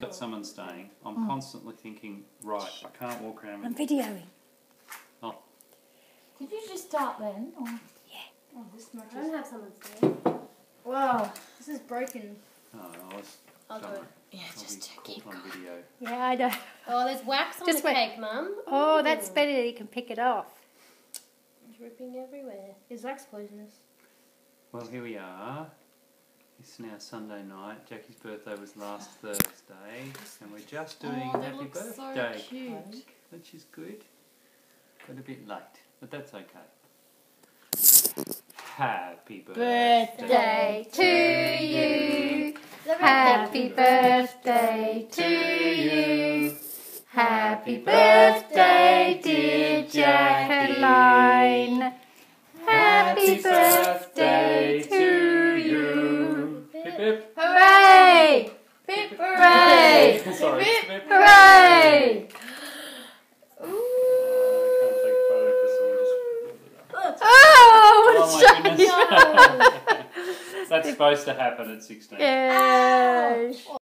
got someone staying, I'm constantly thinking, right, I can't walk around I'm with... videoing. Oh, Did you just start then? Or? Yeah. Oh, this much I don't have someone staying. Wow, this is broken. no, I was... I'll do it. Yeah, I'll just be keep caught on video. Yeah, I know. Oh, there's wax on Just the wait. cake, Mum. Oh, Ooh. that's better. You can pick it off. Dripping everywhere. Is wax poisonous? Well, here we are. It's now Sunday night. Jackie's birthday was last Thursday, and we're just doing happy birthday cake, which is good. Got a bit late, but that's okay. Happy Birthday to you. Happy birthday to you. Happy birthday, dear Jacqueline. Happy birthday to you. Hip hip. Hooray! Pip, Hooray! Sorry. Hip, Hip. Hooray! I can't take a photo because someone just... Oh, Oh what my a goodness. shame! That's supposed to happen at 16. Yay!